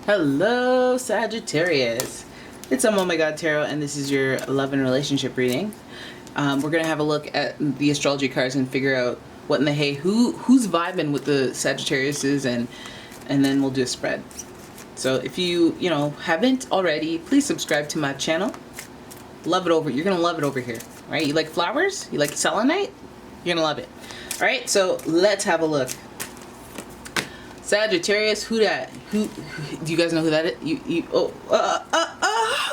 Hello, Sagittarius. It's umomgtarot, and this is your love and relationship reading. We're going to have a look at the astrology cards and figure out what in the hey, who's vibing with the Sagittariuses, and then we'll do a spread. So if you haven't already, please subscribe to my channel. Love it over. You're going to love it over here, right? You like flowers? You like selenite? You're going to love it. All right, so let's have a look. Sagittarius, who that? Who do you guys know who that is?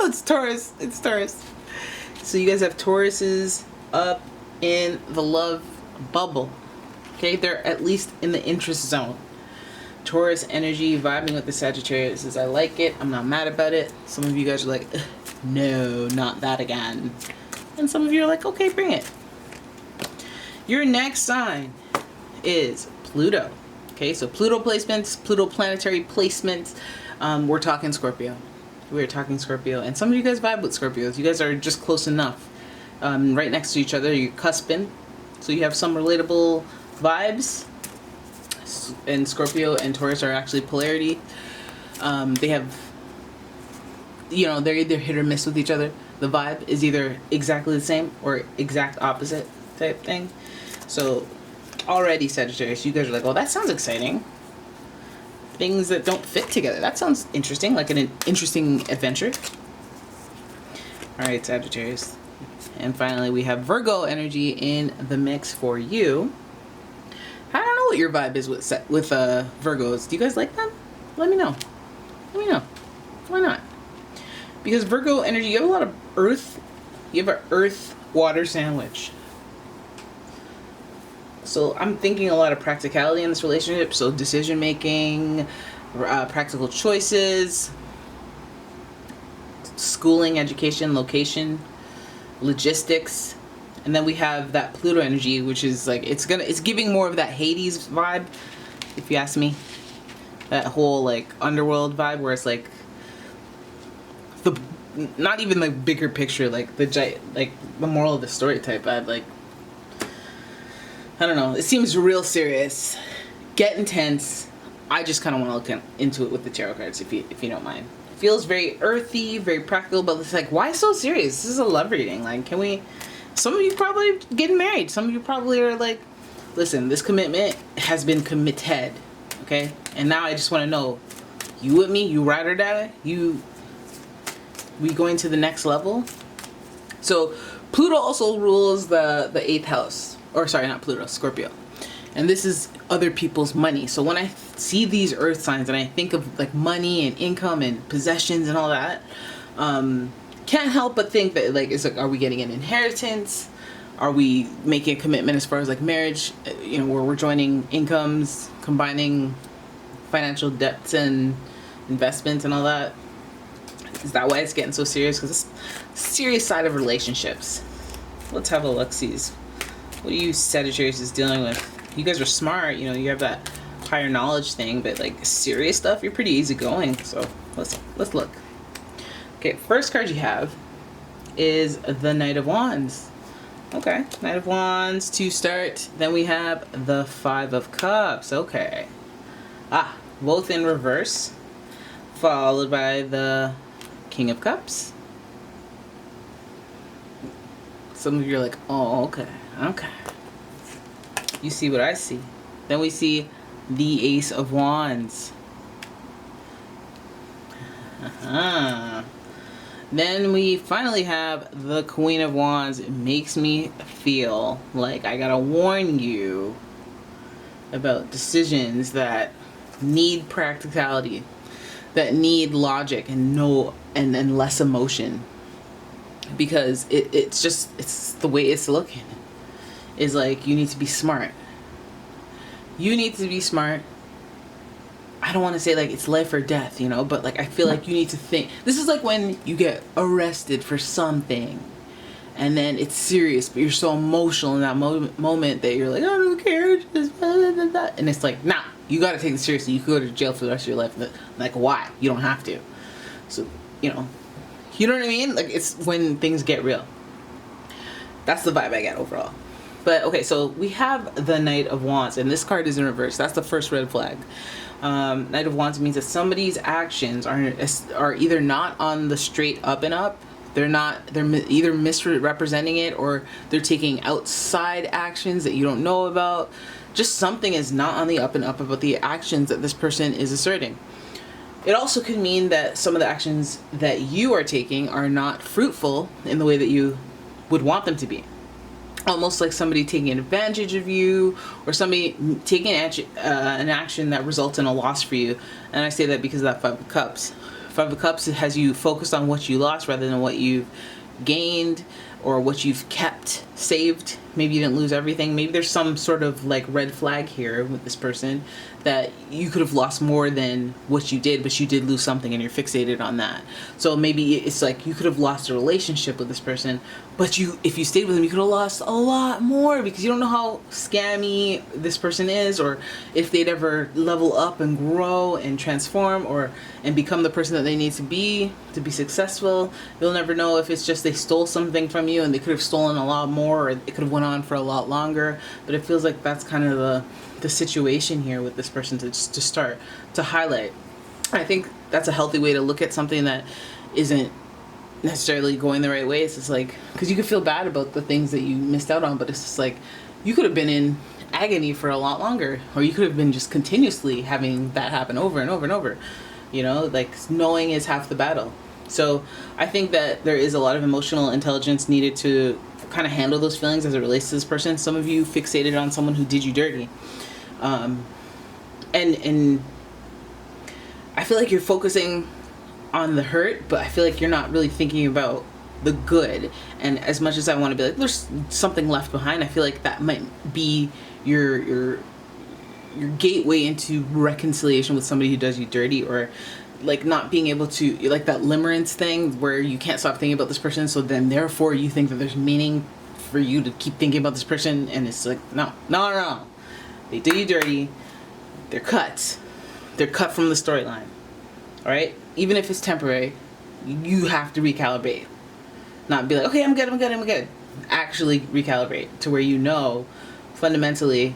It's Taurus. It's Taurus. So you guys have Tauruses up in the love bubble. Okay, they're at least in the interest zone. Taurus energy vibing with the Sagittarius. I like it. I'm not mad about it. Some of you guys are like, no, not that again. And some of you are like, okay, bring it. Your next sign is Pluto. Okay, so Pluto placements, Pluto planetary placements. We're talking Scorpio. We're talking Scorpio. And some of you guys vibe with Scorpios. You guys are just close enough. Right next to each other. You're cusping. So you have some relatable vibes. And Scorpio and Taurus are actually polarity. They have, they're either hit or miss with each other. The vibe is either exactly the same or exact opposite type thing. So already, Sagittarius, you guys are like, oh, that sounds exciting. Things that don't fit together. That sounds interesting, like an interesting adventure. All right, Sagittarius. And finally, we have Virgo energy in the mix for you. I don't know what your vibe is with Virgos. Do you guys like them? Let me know. Let me know. Why not? Because Virgo energy, you have a lot of earth. You have an earth-water sandwich. So I'm thinking a lot of practicality in this relationship. So decision making, practical choices, schooling, education, location, logistics. And then we have that Pluto energy, which is like, it's giving more of that Hades vibe, if you ask me. That whole like underworld vibe where it's like not even the bigger picture, like the moral of the story type vibe, like, I don't know. It seems real serious. Get intense. I just kind of want to look into it with the tarot cards, if you don't mind. It feels very earthy, very practical, but it's like, why so serious? This is a love reading. Like, can we... Some of you probably getting married. Some of you probably are like, listen, this commitment has been committed, okay? And now I just want to know, you with me? You ride or die? We going to the next level? So Pluto also rules the 8th house. Or sorry, not Pluto, Scorpio. And this is other people's money. So when I see these earth signs and I think of like money and income and possessions and all that, can't help but think that are we getting an inheritance? Are we making a commitment as far as like marriage, where we're joining incomes, combining financial debts and investments and all that? Is that why it's getting so serious? Because it's a serious side of relationships. Let's have a look-sees. What are you Sagittarius is dealing with? You guys are smart, you have that higher knowledge thing, but like serious stuff, you're pretty easygoing. So let's look. Okay, first card you have is the Knight of Wands. Okay, Knight of Wands to start. Then we have the Five of Cups. Okay. Both in reverse. Followed by the King of Cups. Some of you are like, oh, okay. Okay. You see what I see. Then we see the Ace of Wands. Then we finally have the Queen of Wands. It makes me feel like I gotta warn you about decisions that need practicality, that need logic and less emotion. Because it's the way it's looking. Is like, you need to be smart. You need to be smart. I don't want to say like it's life or death, but like I feel like you need to think. This is like when you get arrested for something and then it's serious, but you're so emotional in that moment that you're like, I don't care, just blah, blah, blah. And it's like, nah, you got to take this seriously. You could go to jail for the rest of your life. Like, why? You don't have to. So, you know what I mean? Like, it's when things get real. That's the vibe I get overall. But okay, so we have the Knight of Wands, and this card is in reverse. That's the first red flag. Knight of Wands means that somebody's actions are either not on the straight up and up. They're either misrepresenting it, or they're taking outside actions that you don't know about. Just something is not on the up and up about the actions that this person is asserting. It also could mean that some of the actions that you are taking are not fruitful in the way that you would want them to be. Almost like somebody taking advantage of you, or somebody taking an action that results in a loss for you. And I say that because of that Five of Cups. Five of Cups has you focused on what you lost rather than what you've gained, or what you've kept, saved. Maybe you didn't lose everything. Maybe there's some sort of like red flag here with this person, that you could have lost more than what you did, but you did lose something and you're fixated on that. So maybe it's like you could have lost a relationship with this person, but if you stayed with them, you could have lost a lot more, because you don't know how scammy this person is, or if they'd ever level up and grow and transform, and become the person that they need to be successful. You'll never know if it's just they stole something from you and they could have stolen a lot more, or it could have went on for a lot longer. But it feels like that's kind of the situation here with this person to start to highlight. I think that's a healthy way to look at something that isn't necessarily going the right way. It's just like, because you could feel bad about the things that you missed out on, but it's just like you could have been in agony for a lot longer, or you could have been just continuously having that happen over and over and over. You know, like, knowing is half the battle. So I think that there is a lot of emotional intelligence needed to kind of handle those feelings as it relates to this person. Some of you fixated on someone who did you dirty. And I feel like you're focusing on the hurt, but I feel like you're not really thinking about the good. And as much as I want to be like, there's something left behind, I feel like that might be your gateway into reconciliation with somebody who does you dirty, or like not being able to, like that limerence thing where you can't stop thinking about this person, so then therefore you think that there's meaning for you to keep thinking about this person. And it's like, no. They do you dirty. They're cut from the storyline. All right? Even if it's temporary, you have to recalibrate. Not be like, okay, I'm good. Actually recalibrate to where you know fundamentally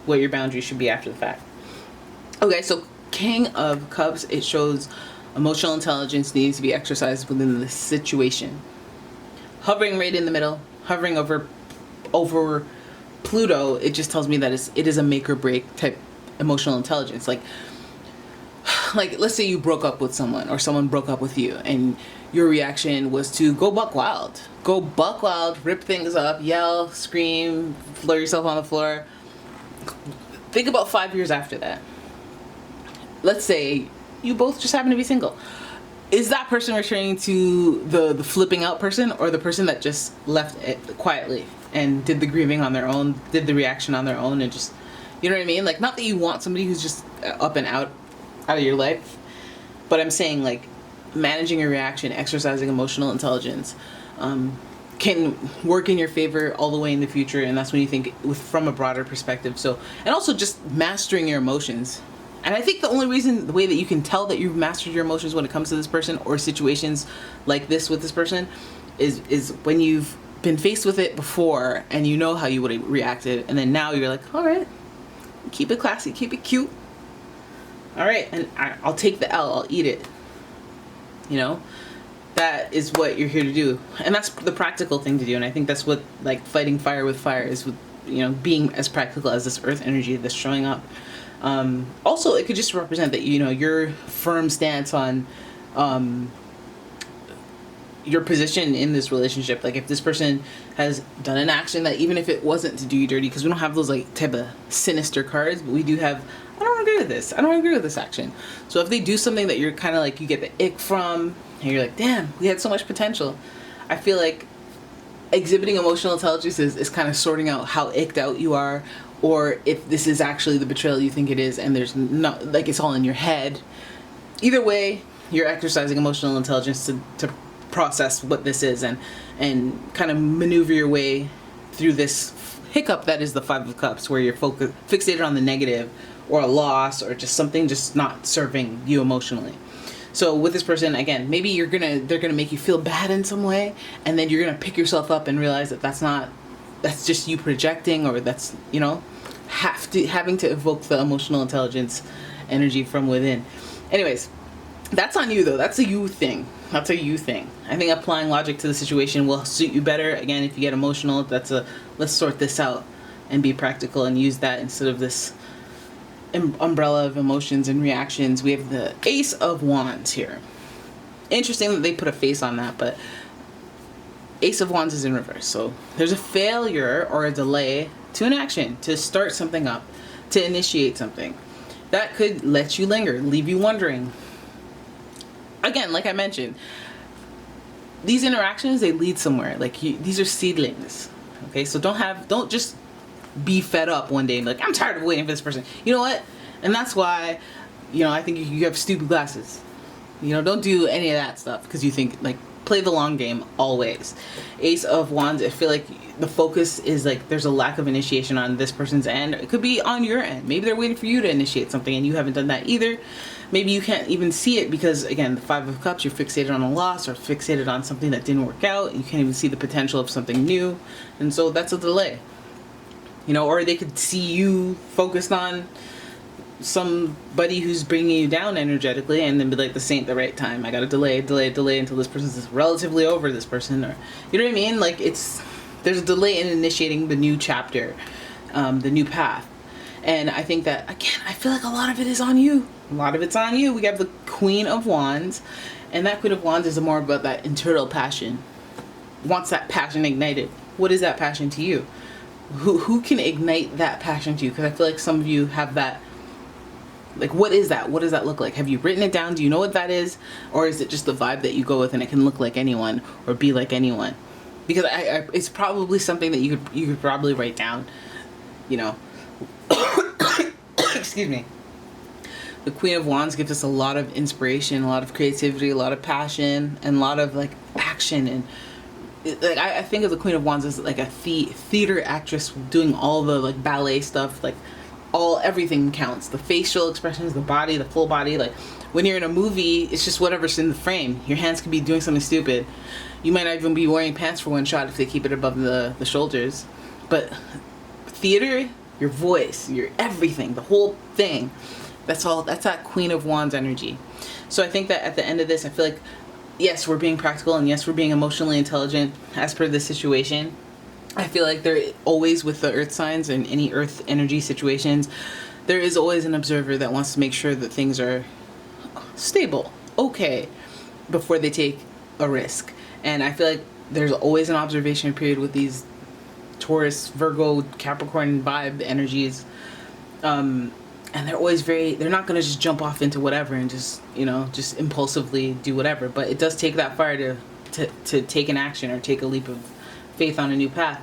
what your boundaries should be after the fact. Okay, so King of Cups, it shows emotional intelligence needs to be exercised within the situation. Hovering right in the middle, hovering over Pluto, it just tells me that it is a make or break type emotional intelligence. Like let's say you broke up with someone, or someone broke up with you, and your reaction was to go buck wild, rip things up, yell, scream, floor yourself on the floor. Think about 5 years after that. Let's say you both just happen to be single. Is that person returning to the flipping out person, or the person that just left it quietly and did the grieving on their own, did the reaction on their own, and just, you know what I mean? Like, not that you want somebody who's just up and out of your life, but I'm saying, like, managing your reaction, exercising emotional intelligence, can work in your favor all the way in the future. And that's when you think from a broader perspective. So, and also just mastering your emotions. And I think the way that you can tell that you've mastered your emotions when it comes to this person, or situations like this with this person, is when you've been faced with it before and you know how you would have reacted, and then now you're like, all right, keep it classy, keep it cute. All right, and I'll take the L, I'll eat it. You know, that is what you're here to do, and that's the practical thing to do. And I think that's what, like, fighting fire with fire is, with, you know, being as practical as this earth energy that's showing up. Also, it could just represent that, you know, your firm stance on your position in this relationship. Like, if this person has done an action that, even if it wasn't to do you dirty, because we don't have those like type of sinister cards, but we do have, I don't agree with this, I don't agree with this action. So if they do something that you're kind of like, you get the ick from, and you're like, damn, we had so much potential, I feel like exhibiting emotional intelligence is kind of sorting out how icked out you are, or if this is actually the betrayal you think it is, and there's not, like, it's all in your head. Either way, you're exercising emotional intelligence to process what this is, and kind of maneuver your way through this hiccup that is the Five of Cups, where you're fixated on the negative, or a loss, or just something just not serving you emotionally. So with this person, again, maybe they're gonna make you feel bad in some way, and then you're gonna pick yourself up and realize that that's not that's just you projecting, or that's, you know, having to evoke the emotional intelligence energy from within. Anyways, that's on you though. That's a you thing. That's a you thing. I think applying logic to the situation will suit you better. Again, if you get emotional, that's a let's sort this out and be practical and use that instead of this umbrella of emotions and reactions. We have the Ace of Wands here. Interesting that they put a face on that, but Ace of Wands is in reverse. So there's a failure or a delay to an action, to start something up, to initiate something. That could let you linger, leave you wondering. Again, like I mentioned, these interactions, they lead somewhere. Like these are seedlings. Okay, so don't just be fed up one day and be like, I'm tired of waiting for this person. You know what? And that's why, you know, I think you have stupid glasses. You know, don't do any of that stuff because you think, like, play the long game always. Ace of Wands, I feel like the focus is like there's a lack of initiation on this person's end. It could be on your end. Maybe they're waiting for you to initiate something and you haven't done that either. Maybe you can't even see it because, again, the Five of Cups, you're fixated on a loss or fixated on something that didn't work out. You can't even see the potential of something new. And so that's a delay. You know, or they could see you focused on somebody who's bringing you down energetically and then be like, this ain't the right time. I gotta delay until this person's relatively over this person, or you know what I mean? Like there's a delay in initiating the new chapter, the new path. And I think that, again, I feel like a lot of it is on you. A lot of it's on you. We have the Queen of Wands, and that Queen of Wands is more about that internal passion. Wants that passion ignited. What is that passion to you? Who can ignite that passion to you? Because I feel like some of you have that. Like, what is that? What does that look like? Have you written it down? Do you know what that is? Or is it just the vibe that you go with and it can look like anyone or be like anyone? Because it's probably something that you could probably write down, you know. Excuse me. The Queen of Wands gives us a lot of inspiration, a lot of creativity, a lot of passion, and a lot of, like, action. And like I think of the Queen of Wands as like a theater actress doing all the, like, ballet stuff, like everything counts. The facial expressions, the body, the full body. Like when you're in a movie, it's just whatever's in the frame. Your hands could be doing something stupid. You might not even be wearing pants for one shot if they keep it above the shoulders. But theater, your voice, your everything, the whole thing, that's that Queen of Wands energy. So I think that at the end of this, I feel like, yes, we're being practical, and yes, we're being emotionally intelligent as per the situation. I feel like there always, with the earth signs and any earth energy situations, there is always an observer that wants to make sure that things are stable, okay, before they take a risk. And I feel like there's always an observation period with these Taurus, Virgo, Capricorn vibe energies. And they're always they're not going to just jump off into whatever and just, you know, just impulsively do whatever. But it does take that fire to take an action or take a leap of faith on a new path.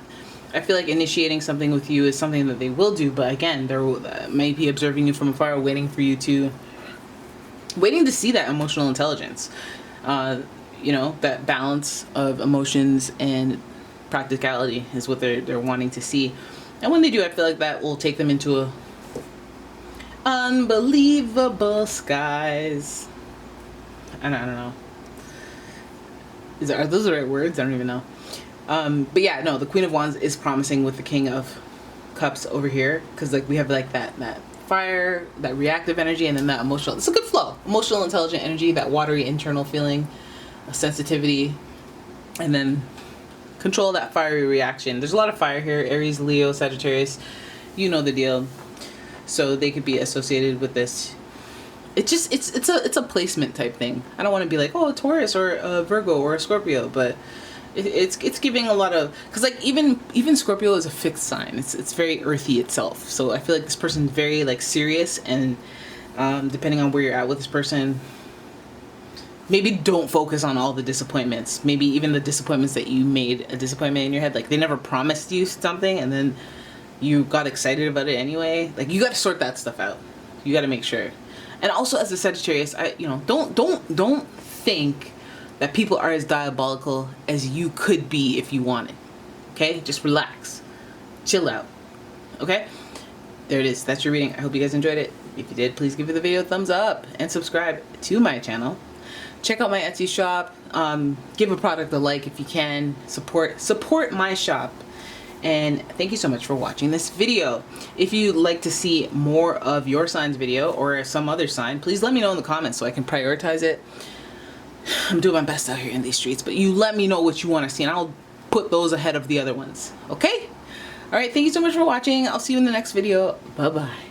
I feel like initiating something with you is something that they will do, but again, they may be observing you from afar, waiting to see that emotional intelligence, you know, that balance of emotions and practicality is what they're wanting to see. And when they do, I feel like that will take them into a unbelievable skies. I don't know. Are those the right words? I don't even know. But yeah, no, the Queen of Wands is promising with the King of Cups over here, because like we have like that fire, that reactive energy, and then that emotional. It's a good flow. Emotional, intelligent energy, that watery internal feeling, sensitivity, and then control that fiery reaction. There's a lot of fire here. Aries, Leo, Sagittarius, you know the deal. So they could be associated with this. It's a placement type thing. I don't want to be like, oh, a Taurus or a Virgo or a Scorpio, but it's giving a lot of, because like even Scorpio is a fixed sign. It's very earthy itself. So I feel like this person's very like serious, and depending on where you're at with this person, maybe don't focus on all the disappointments. Maybe even the disappointments that you made a disappointment in your head. Like they never promised you something and then you got excited about it anyway. Like you got to sort that stuff out. You got to make sure. And also as a Sagittarius, don't think that people are as diabolical as you could be if you wanted. Okay? Just relax. Chill out. Okay? There it is. That's your reading. I hope you guys enjoyed it. If you did, please give the video a thumbs up and subscribe to my channel. Check out my Etsy shop. Give a product a like if you can. Support my shop. And thank you so much for watching this video. If you'd like to see more of your sign's video or some other sign, please let me know in the comments so I can prioritize it. I'm doing my best out here in these streets, but you let me know what you want to see and I'll put those ahead of the other ones. Okay? Alright, thank you so much for watching. I'll see you in the next video. Bye-bye.